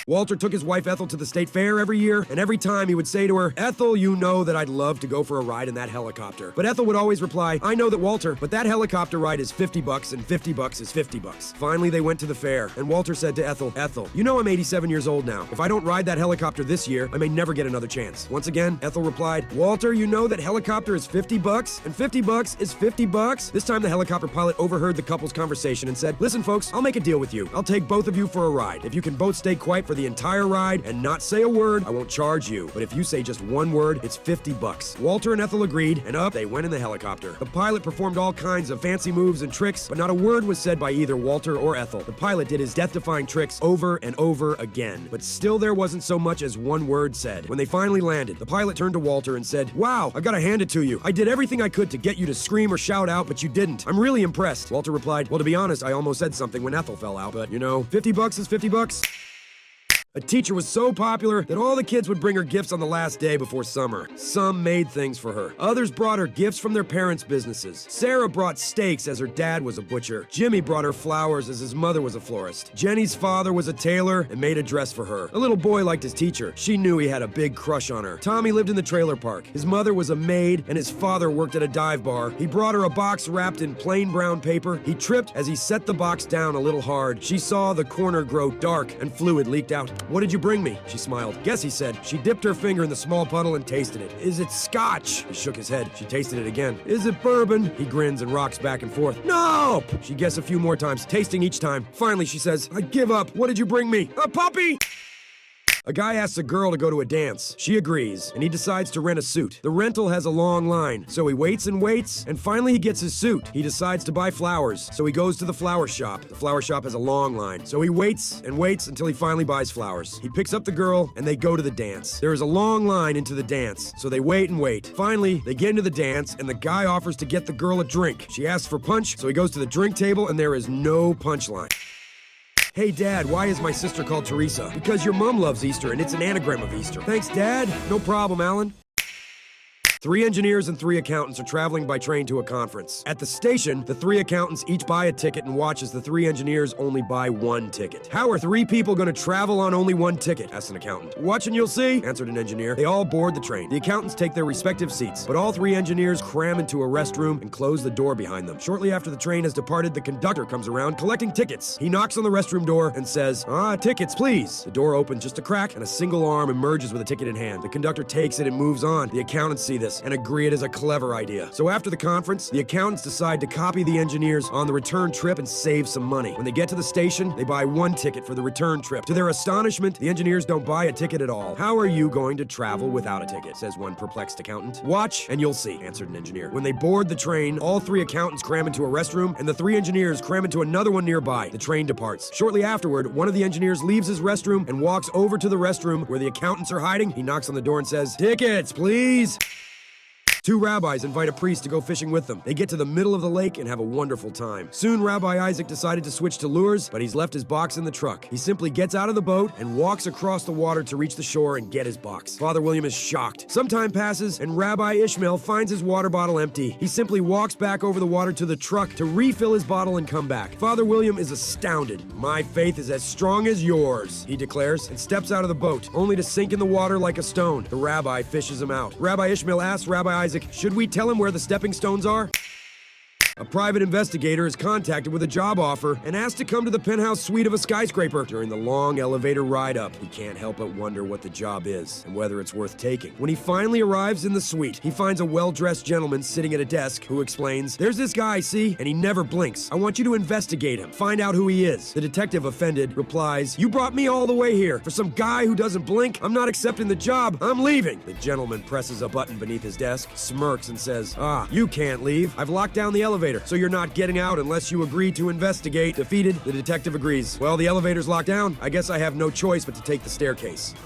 Walter took his wife Ethel to the state fair every year, and every time he would say to her, "Ethel, you know that I'd love to go for a ride in that helicopter." But Ethel would always reply, "I know that, Walter, but that helicopter ride is $50 and $50 is $50. Finally, they went to the fair, and Walter said to Ethel, "Ethel, you know I'm 87 years old now. If I don't ride that helicopter this year, I may never get another chance." Once again, Ethel replied, "Walter, you know that helicopter is $50 and $50 is $50. This time the helicopter pilot overheard the couple's conversation and said, "Listen, folks, I'll make a deal with you. I'll take both of you for a ride. If you can both stay quiet for the entire ride and not say a word, I won't charge you. But if you say just one word, it's $50. Walter and Ethel agreed, and up they went in the helicopter. The pilot performed all kinds of fancy moves and tricks, but not a word was said by either Walter or Ethel. The pilot did his death-defying tricks over and over again, but still there wasn't so much as one word said. When they finally landed, the pilot turned to Walter and said, "Wow, I've got to hand it to you. I did everything I could to get you to scream or shout out, but you didn't. I'm really impressed." Walter replied, "Well, to be honest, I almost said something when Ethel fell out, but, you know, $50 is $50. A teacher was so popular that all the kids would bring her gifts on the last day before summer. Some made things for her. Others brought her gifts from their parents' businesses. Sarah brought steaks as her dad was a butcher. Jimmy brought her flowers as his mother was a florist. Jenny's father was a tailor and made a dress for her. A little boy liked his teacher. She knew he had a big crush on her. Tommy lived in the trailer park. His mother was a maid and his father worked at a dive bar. He brought her a box wrapped in plain brown paper. He tripped as he set the box down a little hard. She saw the corner grow dark and fluid leaked out. "What did you bring me?" She smiled. "Guess," he said. She dipped her finger in the small puddle and tasted it. "Is it scotch?" He shook his head. She tasted it again. "Is it bourbon?" He grins and rocks back and forth. "Nope!" She guessed a few more times, tasting each time. Finally, she says, "I give up. What did you bring me? A puppy!" A guy asks a girl to go to a dance. She agrees, and he decides to rent a suit. The rental has a long line, so he waits, and finally he gets his suit. He decides to buy flowers, so he goes to the flower shop. The flower shop has a long line, so he waits until he finally buys flowers. He picks up the girl, and they go to the dance. There is a long line into the dance, so they wait and wait. Finally, they get into the dance, and the guy offers to get the girl a drink. She asks for punch, so he goes to the drink table, and there is no punchline. "Hey, Dad, why is my sister called Teresa?" "Because your mom loves Easter, and it's an anagram of Easter." "Thanks, Dad." "No problem, Alan." 3 engineers and 3 accountants are traveling by train to a conference. At the station, the 3 accountants each buy a ticket and watch as the 3 engineers only buy 1 ticket. "How are 3 people going to travel on only 1 ticket?" asked an accountant. "Watch and you'll see," answered an engineer. They all board the train. The accountants take their respective seats, but all 3 engineers cram into a restroom and close the door behind them. Shortly after the train has departed, the conductor comes around collecting tickets. He knocks on the restroom door and says, "Tickets, please." The door opens just a crack, and a single arm emerges with a ticket in hand. The conductor takes it and moves on. The accountants see this and agree it is a clever idea. So after the conference, the accountants decide to copy the engineers on the return trip and save some money. When they get to the station, they buy 1 ticket for the return trip. To their astonishment, the engineers don't buy a ticket at all. "How are you going to travel without a ticket?" says one perplexed accountant. "Watch and you'll see," answered an engineer. When they board the train, all 3 accountants cram into a restroom, and the 3 engineers cram into another one nearby. The train departs. Shortly afterward, one of the engineers leaves his restroom and walks over to the restroom where the accountants are hiding. He knocks on the door and says, "Tickets, please." 2 rabbis invite a priest to go fishing with them. They get to the middle of the lake and have a wonderful time. Soon Rabbi Isaac decided to switch to lures, but he's left his box in the truck. He simply gets out of the boat and walks across the water to reach the shore and get his box. Father William is shocked. Some time passes, and Rabbi Ishmael finds his water bottle empty. He simply walks back over the water to the truck to refill his bottle and come back. Father William is astounded. "My faith is as strong as yours," he declares, and steps out of the boat, only to sink in the water like a stone. The rabbi fishes him out. Rabbi Ishmael asks Rabbi Isaac, "Should we tell him where the stepping stones are?" A private investigator is contacted with a job offer and asked to come to the penthouse suite of a skyscraper. During the long elevator ride up, he can't help but wonder what the job is and whether it's worth taking. When he finally arrives in the suite, he finds a well-dressed gentleman sitting at a desk who explains, "There's this guy, see? And he never blinks. I want you to investigate him. Find out who he is." The detective, offended, replies, "You brought me all the way here for some guy who doesn't blink? I'm not accepting the job. I'm leaving." The gentleman presses a button beneath his desk, smirks, and says, "You can't leave. I've locked down the elevator, so you're not getting out unless you agree to investigate." Defeated, the detective agrees. "Well, the elevator's locked down. I guess I have no choice but to take the staircase."